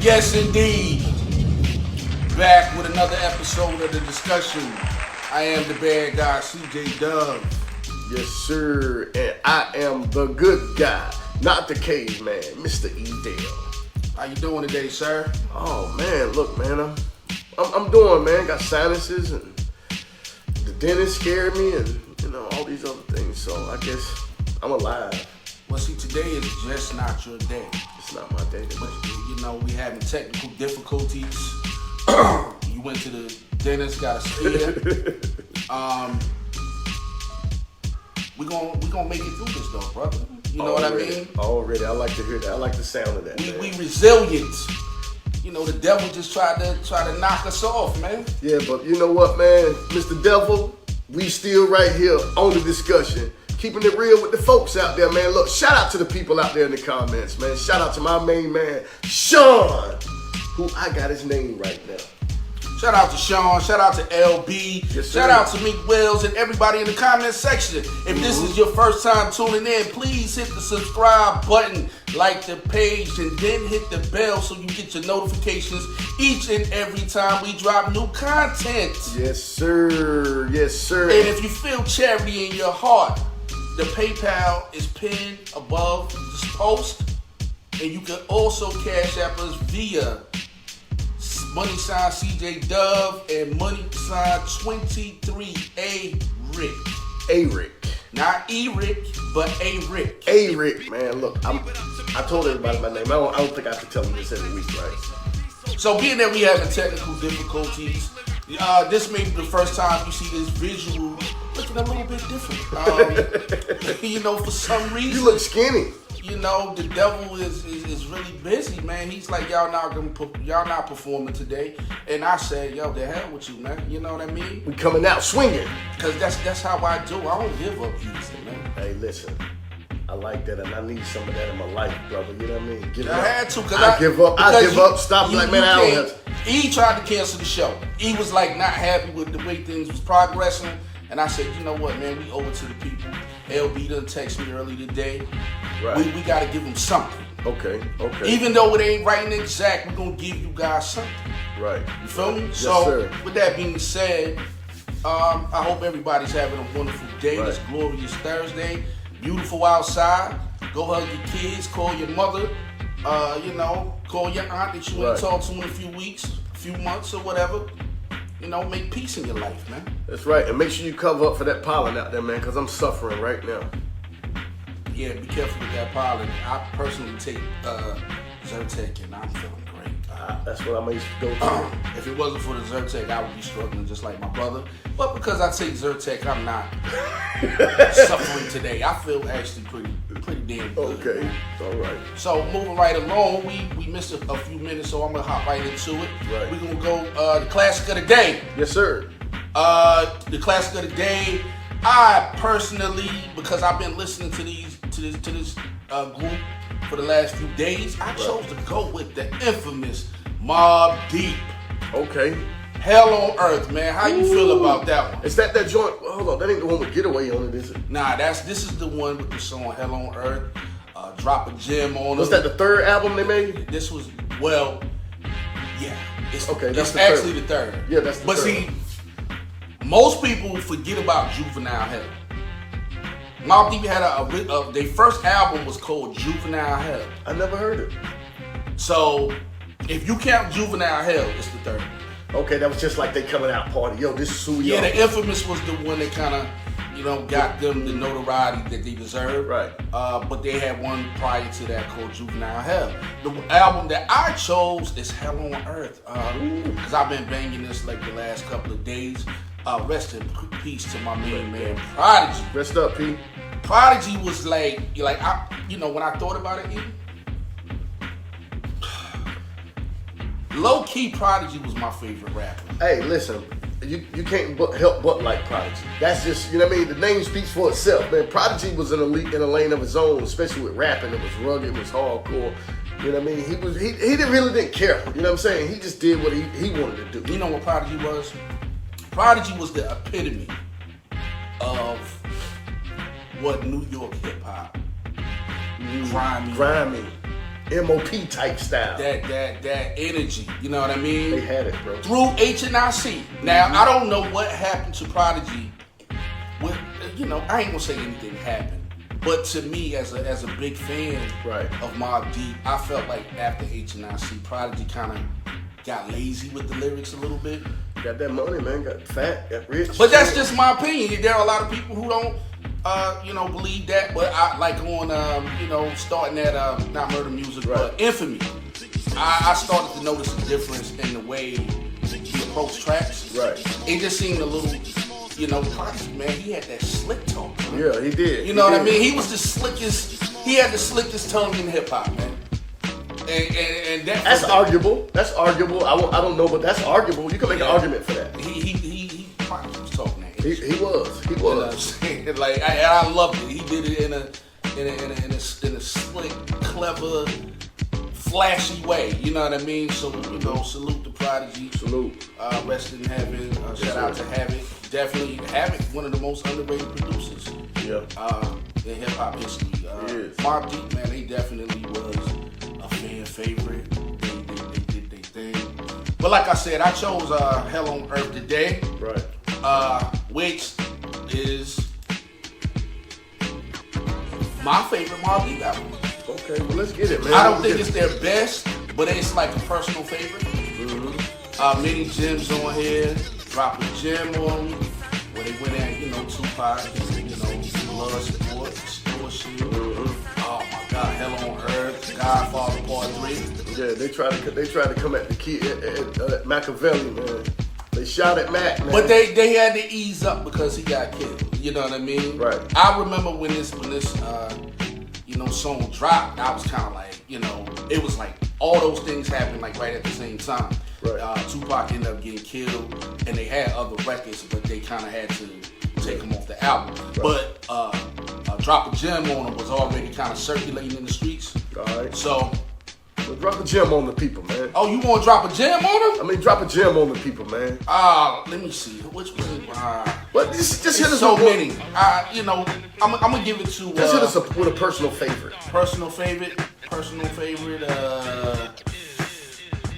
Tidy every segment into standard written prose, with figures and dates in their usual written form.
Yes, indeed. Back with another episode of the discussion. I am the bad guy, CJ Dub. Yes, sir. And I am the good guy, not the caveman, Mr. Edale. How you doing today, sir? Oh man, look, man, I'm doing, man. Got sinuses and the dentist scared me, and all these other things. So I guess I'm alive. Well, see, today is just not your day. It's not my day today. But we having technical difficulties. You went to the dentist, got a scare. We gonna make it through this though, brother. You know what I mean? Already, I like to hear that. I like the sound of that. We resilient. The devil just tried to knock us off, man. Yeah, but you know what, man, Mr. Devil, we still right here on the discussion. Keeping it real with the folks out there, man. Look, shout out to the people out there in the comments, man. Shout out to my main man, Sean, who I got his name right now. Shout out to Sean, shout out to LB, yes, shout out to Meek Wells and everybody in the comment section. If this is your first time tuning in, please hit the subscribe button, like the page, and then hit the bell so you get your notifications each and every time we drop new content. Yes, sir. Yes, sir. And if you feel charity in your heart, the PayPal is pinned above this post, and you can also cash app us via money sign CJ Dove and money sign 23A Rick. A-Rick. Not E-Rick, but A-Rick. A-Rick, man. Look, I told everybody my name. I don't think I have to tell them this every week, right? So being that we having technical difficulties, this may be the first time you see this visual looking a little bit different. For some reason. You look skinny. The devil is really busy, man. He's like, y'all not performing today. And I said, yo, the hell with you, man. You know what I mean? We coming out swinging. Because that's how I do. I don't give up easy, man. Hey, listen. I like that, and I need some of that in my life, brother. You know what I mean? I had to, because I give up. Stop, man. I don't have to. He tried to cancel the show. He was like not happy with the way things was progressing. And I said, you know what, man? We owe it to the people. LB done text me early today. Right. We got to give him something. Okay. Even though it ain't right and exact, we're going to give you guys something. Right. You feel me? Yes, so, sir. With that being said, I hope everybody's having a wonderful day. Right. This glorious Thursday. Beautiful outside. Go hug your kids. Call your mother. Call your aunt that you ain't talked to in a few weeks, a few months or whatever. Make peace in your life, man. That's right. And make sure you cover up for that pollen out there, man, because I'm suffering right now. Yeah, be careful with that pollen. I personally take Zyrtec, and I'm feeling great. That's what I used to go to. If it wasn't for the Zyrtec, I would be struggling just like my brother. But because I take Zyrtec, I'm not suffering today. I feel actually pretty damn good. Okay, all right. So moving right along, we missed a few minutes, so I'm gonna hop right into it. Right. We're gonna go the classic of the day. Yes, sir. The classic of the day. I personally, because I've been listening to this group for the last few days, I chose to go with the infamous Mobb Deep. Okay. Hell on Earth, man. How you feel about that one? Is that joint? Hold on, that ain't the one with Getaway on it, is it? Nah, this is the one with the song Hell on Earth. Drop a gem on it. Was that the third album they made? This was, yeah. It's actually the third. Yeah, that's the third. But see, most people forget about Juvenile Hell. Mobb Deep had their first album was called Juvenile Hell. I never heard it. So, if you count Juvenile Hell, it's the third. Okay, that was just like they coming out party. Yo, this is who we are. Yeah, the Infamous was the one that kind of, got them the notoriety that they deserved. Right. But they had one prior to that called Juvenile Hell. The album that I chose is Hell on Earth. Because I've been banging this like the last couple of days. Rest in peace to my main man, Prodigy. Rest up, P. Prodigy was like when I thought about it, low key Prodigy was my favorite rapper. Hey, listen, you can't help but like Prodigy. That's just, you know what I mean? The name speaks for itself, man. Prodigy was in a lane of his own, especially with rapping. It was rugged, it was hardcore. You know what I mean? He really didn't care. You know what I'm saying? He just did what he wanted to do. You know what Prodigy was? Prodigy was the epitome of what New York hip hop. Grimy. MOP type style. That energy. You know what I mean? They had it, bro. Through H&IC. Now, I don't know what happened to Prodigy. With, I ain't gonna say anything happened. But to me, as a big fan of Mobb Deep, I felt like after H&IC, Prodigy kind of got lazy with the lyrics a little bit. Got that money, man. Got fat, got rich. But that's just my opinion. There are a lot of people who don't, believe that. But I like on, starting at not Murder Music, but Infamy. I started to notice a difference in the way he approached tracks. Right. It just seemed a little, Prodigy, man, he had that slick talk. Man. Yeah, he did. You know what I mean? He was the slickest. He had the slickest tongue in hip hop, man. And that's arguable. That's arguable. I don't know, but that's arguable. You can make an argument for that. He probably was talking that. He was. You know what I'm saying? Like I loved it. He did it in a slick, clever, flashy way. You know what I mean? So salute to Prodigy. Salute. Rest in heaven. Shout out to Havoc. Definitely Havoc, one of the most underrated producers. Yeah. In hip hop history. Mobb Deep, man, they definitely was a fan favorite. They did their thing. But like I said, I chose Hell on Earth today. Right. Which is my favorite Mobb Deep album. Okay, well let's get it, man. I don't think it's their best, but it's like a personal favorite. Mm-hmm. Many gems on here. Drop a gem on me. Where they went at, Tupac, Blood Sport, Extortion. Mm-hmm. Oh my God, Hell on Earth, Godfather Part 3. Yeah, they tried to come at the kid at Machiavelli, man. They shot at Mac, man. But they had to ease up because he got killed. You know what I mean? Right. I remember when this song dropped, I was kind of like, it was like all those things happened like right at the same time. Right. Tupac ended up getting killed, and they had other records, but they kind of had to take them off the album. Right. But Drop a Gem on them was already kind of circulating in the streets. All right. So. Well, drop a gem on the people, man. Oh, you want to drop a gem on them? I mean, drop a gem on the people, man. Let me see. Which one? But just hit us so with many. I'm gonna give it to. Just hit us with a personal favorite. Personal favorite.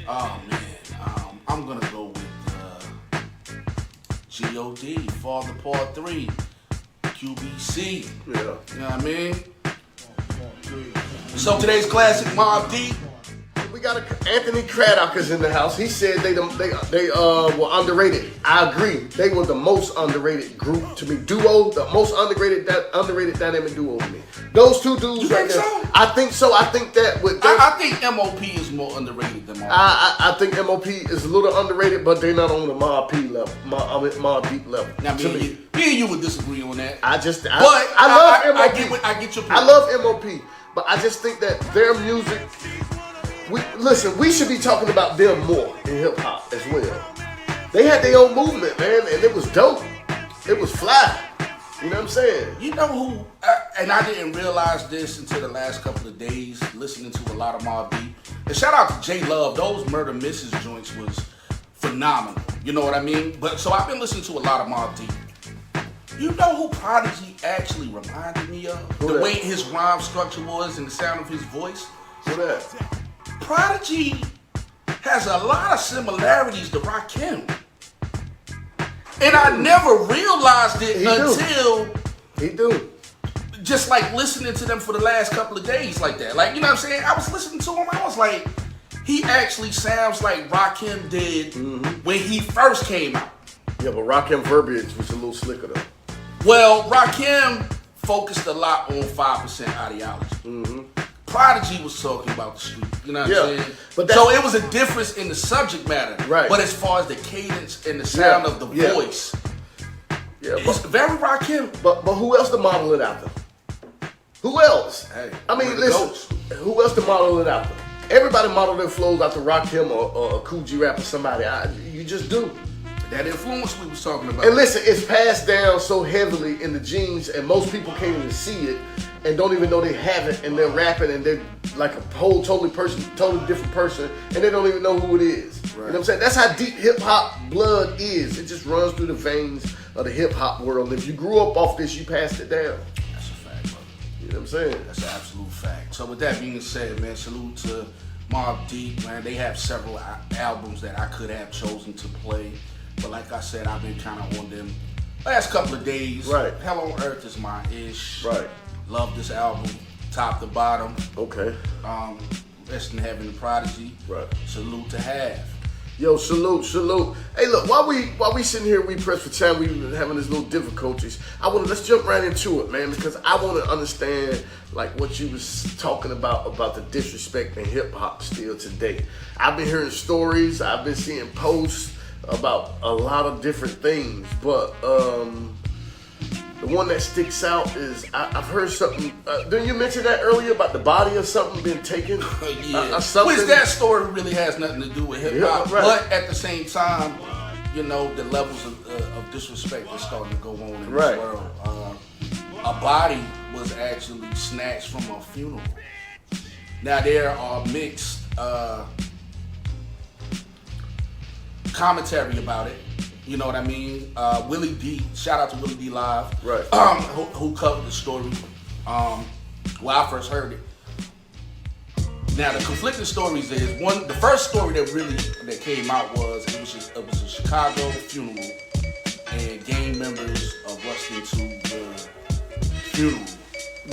Oh man. I'm gonna go with G.O.D. Father Part 3. QBC. Yeah. You know what I mean? So today's classic, Mobb Deep. We got Anthony Craddock is in the house. He said they were underrated. I agree. They were the most underrated group to me. Duo, the most underrated dynamic duo to me. Those two dudes you right think there. So? I think so. I think that with I think MOP is more underrated than Mobb. I think MOP is a little underrated, but they're not on the Mobb P level. Mobb Deep level. Now me and you would disagree on that. I love MOP. I get your point. I love MOP, but I just think that their music. We should be talking about them more in hip hop as well. They had their own movement, man, and it was dope. It was fly. You know what I'm saying? You know who? And I didn't realize this until the last couple of days, listening to a lot of Mobb Deep. And shout out to J Love. Those Murder Misses joints was phenomenal. You know what I mean? But so I've been listening to a lot of Mobb Deep. You know who Prodigy actually reminded me of? Who the that? way his rhyme structure was and the sound of his voice. Who that? Prodigy has a lot of similarities to Rakim. And I never realized it until he do. Just like listening to them for the last couple of days like that. Like, you know what I'm saying? I was listening to him, I was like, he actually sounds like Rakim did when he first came out. Yeah, but Rakim verbiage was a little slicker though. Well, Rakim focused a lot on 5% ideology. Prodigy was talking about the street, you know what I'm saying? But so it was a difference in the subject matter. Right. But as far as the cadence and the sound of the voice, it's very Rakim. But who else to model it after? Who else? Hey, I mean, listen, who else to model it after? Everybody model their flows after Rakim or a Cool G Rap or somebody. You just do. That influence we was talking about. And listen, it's passed down so heavily in the genes, and most people can't even see it and don't even know they have it, and they're rapping and they're like a whole totally different person, and they don't even know who it is. Right. You know what I'm saying? That's how deep hip hop blood is. It just runs through the veins of the hip hop world. If you grew up off this, you passed it down. That's a fact, bro. You know what I'm I'm saying? That's an absolute fact. So with that being said, man, salute to Mobb Deep, man. They have several albums that I could have chosen to play. But like I said, I've been kind of on them last couple of days. Right. Hell on Earth is my ish. Right. Love this album, top to bottom. Okay. Rest in heaven, the Prodigy. Right. Salute to Have. Yo, salute. Hey, look, while we sitting here, we press for time, we been having these little difficulties. Let's jump right into it, man, because I want to understand like what you was talking about the disrespect in hip hop still today. I've been hearing stories, I've been seeing posts about a lot of different things, but the one that sticks out is I've heard something. Didn't you mention that earlier about the body or something being taken? Yeah. Something. Which that story really has nothing to do with hip hop, Yeah, right. but at the same time, you know, the levels of disrespect that's starting to go on in Right. this world. A body was actually snatched from a funeral. Now there are mixed commentary about it. You know what I mean? Willie D, shout out to Willie D Live, Right. who covered the story. When I first heard it. Now the conflicting stories is the first story that came out was it was a Chicago funeral, and gang members rushed into the funeral.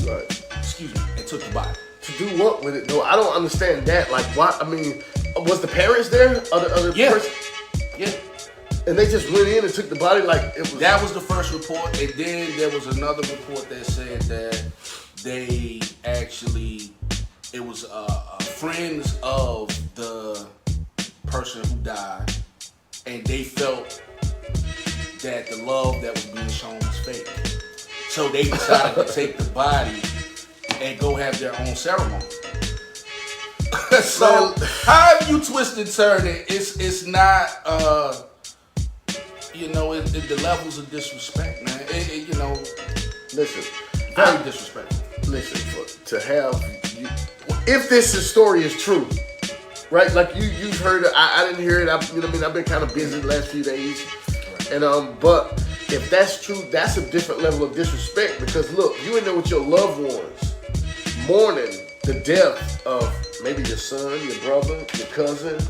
Right. Excuse me, and took the body. To do what with it though? I don't understand that. Like, why? I mean, was the parents there? Other Yeah. person? Yeah. And they just went in and took the body like it was. That was the first report, and then there was another report that said that they actually, it was friends of the person who died, and they felt that the love that was being shown was fake. So they decided to take the body and go have their own ceremony. So however you twist and turn it, it's not. You know, the levels of disrespect, man. You know, Listen, very disrespectful. listen. To have you, if this story is true, right? Like you've heard it. I didn't hear it. You know what I mean? I've been kind of busy the last few days, and but if that's true, that's a different level of disrespect. Because look, you in there with your loved ones, mourning the death of maybe your son, your brother, your cousin.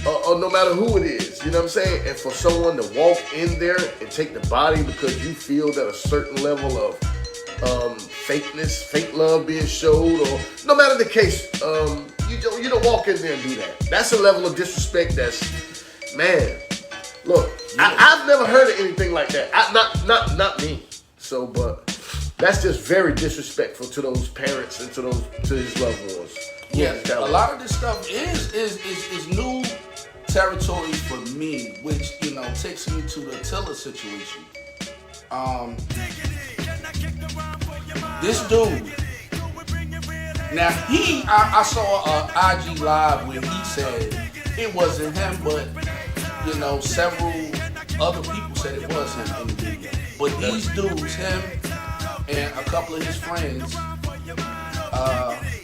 Or no matter who it is, you know what I'm saying? And for someone to walk in there and take the body because you feel that a certain level of fakeness, fake love being showed, or no matter the case, you don't walk in there and do that. That's a level of disrespect that's, man, look, yeah. I've never heard of anything like that. Not me. So, but that's just very disrespectful to those parents and to his loved ones. Yeah, a lot of this stuff is new territory for me, which, you know, takes me to the Tiller situation. This dude, now I saw a IG live where he said it wasn't him, but, you know, several other people said it was him in the video. But these dudes, him and a couple of his friends,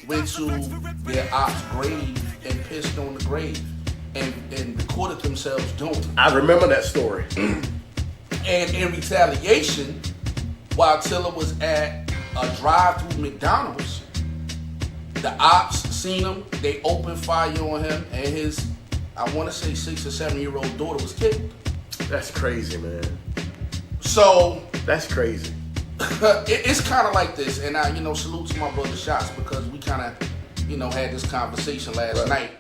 went to their op's grave and pissed on the grave and recorded themselves doing it. I remember that story. And in retaliation, while Tiller was at a drive-through McDonald's, the ops seen him, they opened fire on him, and his, I want to say 6 or 7-year-old daughter was killed. That's crazy, man. So that's crazy. It's kind of like this, and I, you know, salute to my brother Shots because we kind of, you know, had this conversation last night.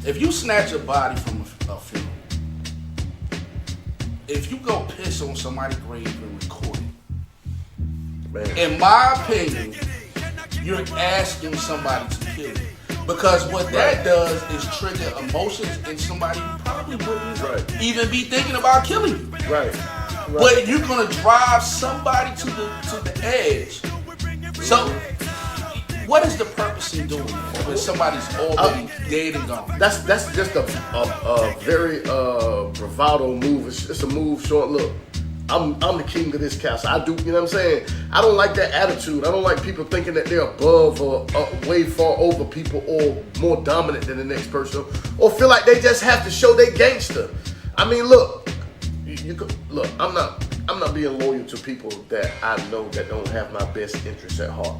If you snatch a body from a funeral, if you go piss on somebody's grave and record it, man, in my opinion, you're asking somebody to kill you. Because what that does is trigger emotions in somebody who probably wouldn't even be thinking about killing you. Right. But you're gonna drive somebody to the edge. So, what is the purpose in doing it when somebody's already dead and gone? That's just a very bravado move. It's a move showing, look, I'm the king of this castle. I do, you know what I'm saying? I don't like that attitude. I don't like people thinking that they're above or way far over people or more dominant than the next person, or feel like they just have to show they gangster. I mean, look, you could, look. I'm I'm not being loyal to people that I know that don't have my best interests at heart.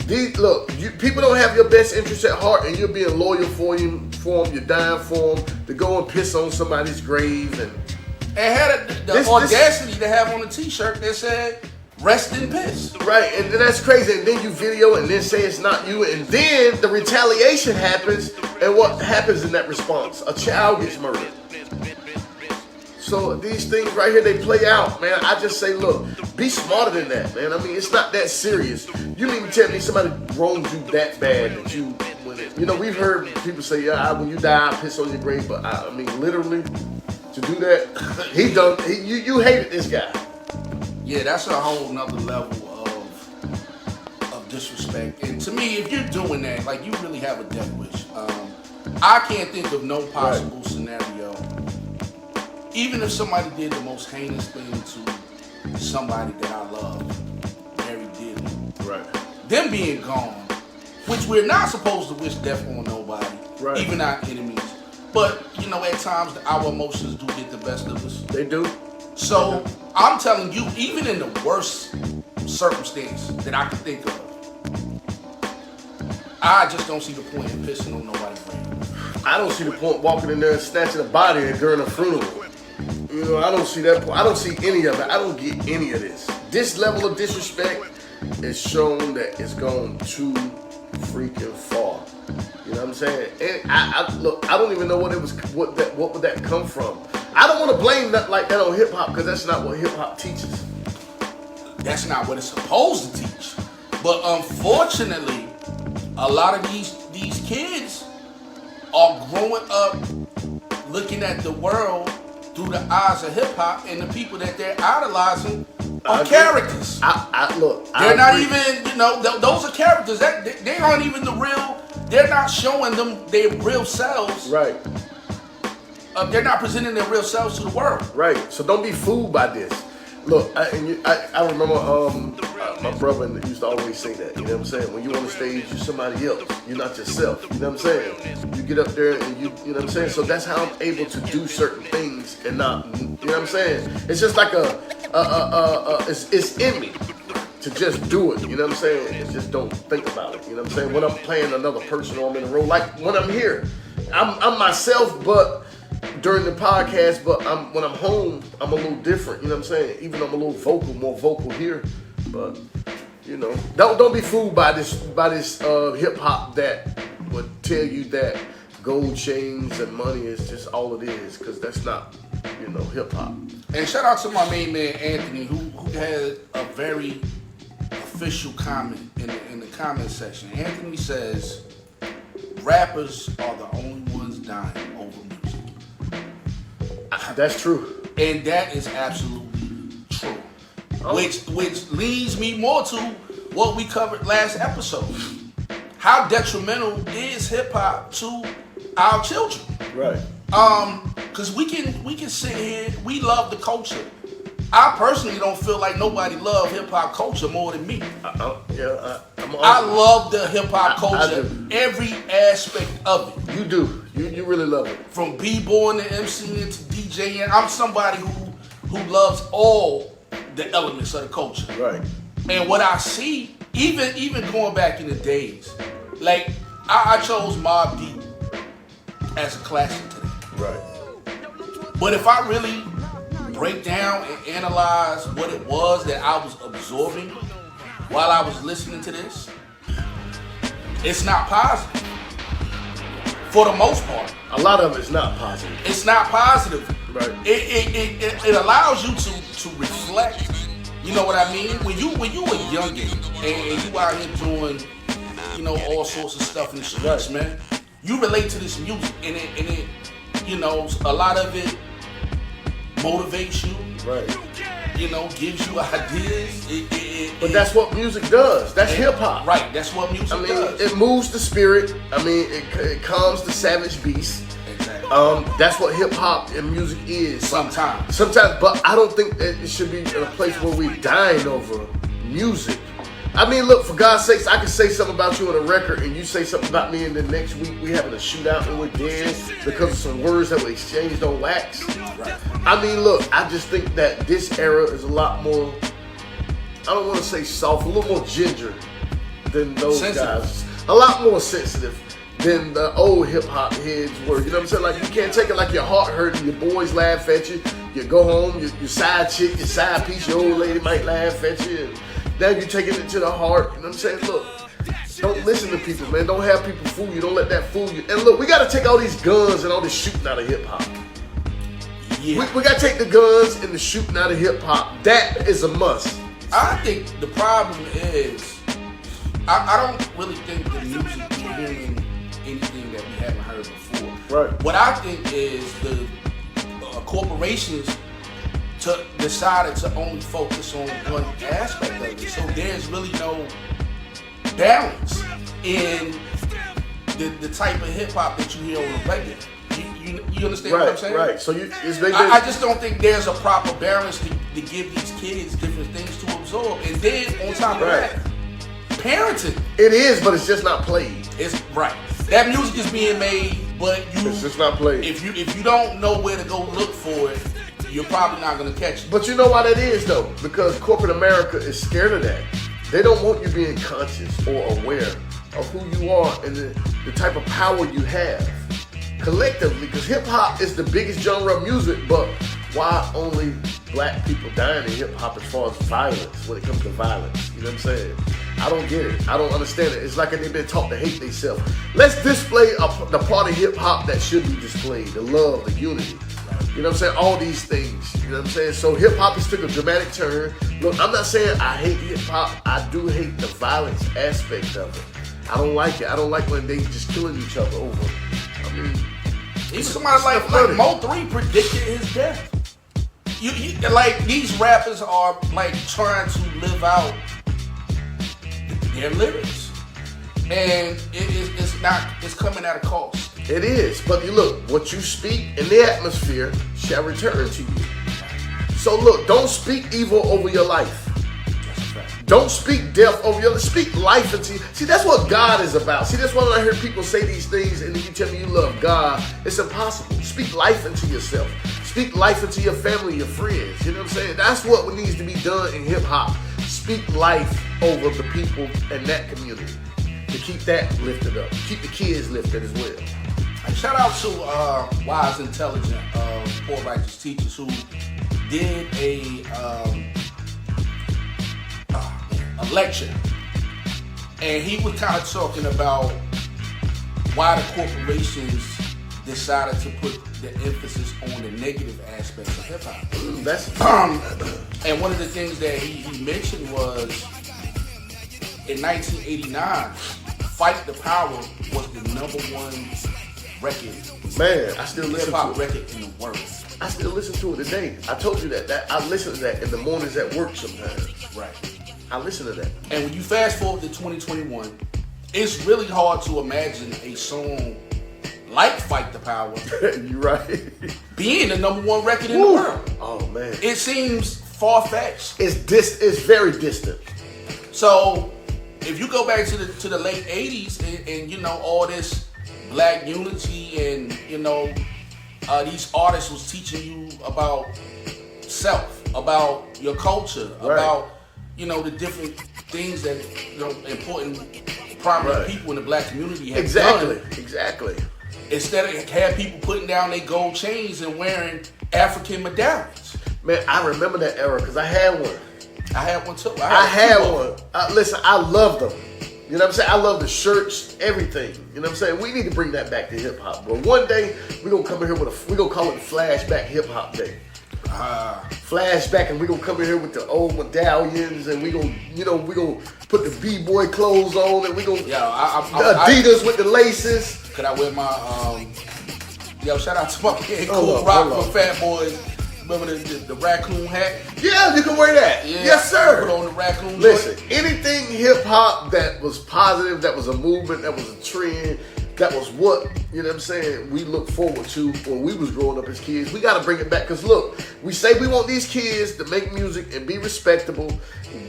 People don't have your best interests at heart, and you're being loyal for them. You're dying for them to go and piss on somebody's grave and had the audacity to have on a T-shirt that said "Rest in Piss." Right, and that's crazy. And then you video it and then say it's not you, and then the retaliation happens. And what happens in that response? A child gets murdered. So these things right here, they play out, man. I just say, look, be smarter than that, man. I mean, it's not that serious. You mean to tell me somebody wronged you that bad that you, we've heard people say, yeah, when you die, I piss on your grave. But I mean, literally, to do that, you hated this guy. Yeah, that's a whole nother level of disrespect. And to me, if you're doing that, like, you really have a death wish. I can't think of no possible scenario. Even if somebody did the most heinous thing to somebody that I love, very dearly, them being gone, which we're not supposed to wish death on nobody, even our enemies. But, at times, our emotions do get the best of us. They do. So, I'm telling you, even in the worst circumstance that I can think of, I just don't see the point in pissing on nobody's grave. I don't see the point walking in there and snatching a body during a funeral. I don't see that point. I don't see any of it. I don't get any of this. This level of disrespect is shown that it's gone too freaking far. You know what I'm saying? And I don't even know what it was. What would that come from? I don't want to blame that like that on hip hop, because that's not what hip hop teaches. That's not what it's supposed to teach. But unfortunately, a lot of these kids are growing up looking at the world through the eyes of hip hop, and the people that they're idolizing are characters. They're not even, those are characters. They aren't even the real. They're not showing them their real selves. Right. They're not presenting their real selves to the world. Right. So don't be fooled by this. Look, I remember my brother used to always say that. You know what I'm saying? When you on the stage, you're somebody else. You're not yourself. You know what I'm saying? You get up there and you know what I'm saying? So that's how I'm able to do certain things and not, you know what I'm saying? It's just like it's in me to just do it. You know what I'm saying? And just don't think about it. You know what I'm saying? When I'm playing another person or I'm in a role, like when I'm here, I'm myself, but during the podcast, but when I'm home, I'm a little different. You know what I'm saying? Even though I'm a little more vocal here, but don't be fooled by this hip hop that would tell you that gold chains and money is just all it is, because that's not hip hop. And shout out to my main man Anthony, who had a very official comment in the comment section. Anthony says, rappers are the only ones dying over music. That's true. And that is absolutely true. Which leads me more to what we covered last episode. How detrimental is hip hop to our children? Right. Because we can sit here, we love the culture. I personally don't feel like nobody love hip hop culture more than me. I love the hip hop culture, every aspect of it. You do. You really love it. From b-boying to MCing to DJing, I'm somebody who loves all the elements of the culture. Right. And what I see, even going back in the days, like I chose Mobb Deep as a classic today. Right. But if I really break down and analyze what it was that I was absorbing while I was listening to this, it's not positive. For the most part. A lot of it's not positive. It's not positive. Right. It allows you to reflect. You know what I mean? When you a youngin' and you out here doing, all sorts of stuff in the streets, man, you relate to this music and it a lot of it motivates you. Right. Gives you ideas. But that's what music does. That's hip hop. Right. That's what music does. It moves the spirit. It calms the savage beast. Exactly. That's what hip hop and music is. Sometimes, but I don't think that it should be in a place where we're dying over music. I mean, look, for God's sakes, I can say something about you on a record and you say something about me, and then next week we having a shootout and we're dead because of some words that were exchanged on wax. Right. I mean, look, I just think that this era is a lot more, I don't want to say soft, a little more ginger than those guys. A lot more sensitive than the old hip-hop heads were. You know what I'm saying? Like, you can't take it like your heart hurting, your boys laugh at you, you go home, your side chick, your side piece, your old lady might laugh at you, and now you're taking it to the heart. You know what I'm saying? Look, don't listen to people, man. Don't have people fool you. Don't let that fool you. And look, we got to take all these guns and all this shooting out of hip-hop. Yeah. We got to take the guns and the shooting out of hip-hop. That is a must. I think the problem is, I don't really think the music is doing anything that we haven't heard before. Right. What I think is the corporations decided to only focus on one aspect of it. So there's really no balance in the type of hip hop that you hear on the regular. You understand what I'm saying? Right. So I just don't think there's a proper balance to give these kids different things to absorb. And then on top of that, parenting. It is, but it's just not played. It's right. That music is being made, but it's just not played. If you don't know where to go look for it, you're probably not gonna catch it. But you know why that is though? Because corporate America is scared of that. They don't want you being conscious or aware of who you are and the type of power you have collectively. Because hip hop is the biggest genre of music, but why only black people dying in hip hop as far as violence, when it comes to violence? You know what I'm saying? I don't get it. I don't understand it. It's like they've been taught to hate themselves. Let's display the part of hip hop that should be displayed: the love, the unity. You know what I'm saying? All these things. You know what I'm saying? So hip hop has took a dramatic turn. Look, I'm not saying I hate hip hop. I do hate the violence aspect of it. I don't like it. I don't like when they just killing each other over. I mean, even somebody like Mo3 predicted his death. You like, these rappers are like trying to live out their lyrics, and it's coming at a cost. It is, but you look, what you speak in the atmosphere shall return to you. So look, don't speak evil over your life. Don't speak death over your life. Speak life into you. See, that's what God is about. See, that's why when I hear people say these things and then you tell me you love God, it's impossible. Speak life into yourself. Speak life into your family, your friends. You know what I'm saying? That's what needs to be done in hip hop. Speak life over the people in that community to keep that lifted up. Keep the kids lifted as well. Shout out to Wise Intelligent, Poor Righteous Teachers, who did a lecture, and he was kind of talking about why the corporations decided to put the emphasis on the negative aspects of hip hop. And one of the things that he mentioned was in 1989, "Fight the Power" was the #1 record. Man, I still listen hip-hop to it. record in the world. I still listen to it today. I told you that I listen to that in the mornings at work sometimes. Right. I listen to that. And when you fast forward to 2021, it's really hard to imagine a song like "Fight the Power" You're right. being the #1 record in the world. Oh man. It seems far-fetched. It's very distant. So if you go back to the late 80s and you know, all this black unity, and you know, these artists was teaching you about self, about your culture, about, you know, the different things that, you know, important prominent people in the black community have done. Exactly. Instead of have people putting down their gold chains and wearing African medallions. Man, I remember that era because I had one. I had one too. I had one. Listen, I loved them. You know what I'm saying? I love the shirts, everything. You know what I'm saying? We need to bring that back to hip hop, bro. One day we're gonna come in here we're gonna call it Flashback Hip Hop Day. Flashback, and we're gonna come in here with the old medallions, and we're gonna put the B-boy clothes on, and we're gonna the Adidas with the laces. Could I wear my shout out to my kid Cool Rock from Fat Boys. Remember the raccoon hat? Yeah, you can wear that. Yeah, yes, sir. Put on the raccoon. Listen, anything hip hop that was positive, that was a movement, that was a trend, that was what, you know what I'm saying, we look forward to when we was growing up as kids. We got to bring it back because, look, we say we want these kids to make music and be respectable.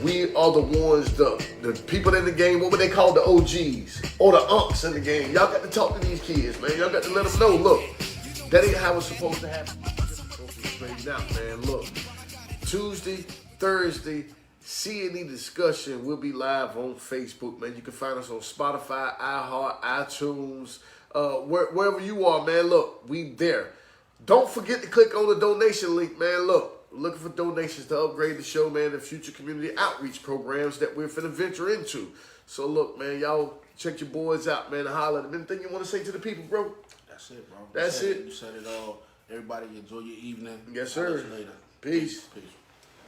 We are the ones, the people in the game, what would they call the OGs or the unks in the game? Y'all got to talk to these kids, man. Y'all got to let them know, look, that ain't how it's supposed to happen. Straighten out, man. Look, Tuesday, Thursday, C&E discussion will be live on Facebook, man. You can find us on Spotify, iHeart, iTunes, wherever you are, man. Look, we there. Don't forget to click on the donation link, man. Look, we're looking for donations to upgrade the show, man, and future community outreach programs that we're finna venture into. So look, man, y'all check your boys out, man, and holler at them. Anything you want to say to the people, bro? That's it, bro. That's it. You said it all. Everybody enjoy your evening. Yes, sir. Later. Peace. Peace.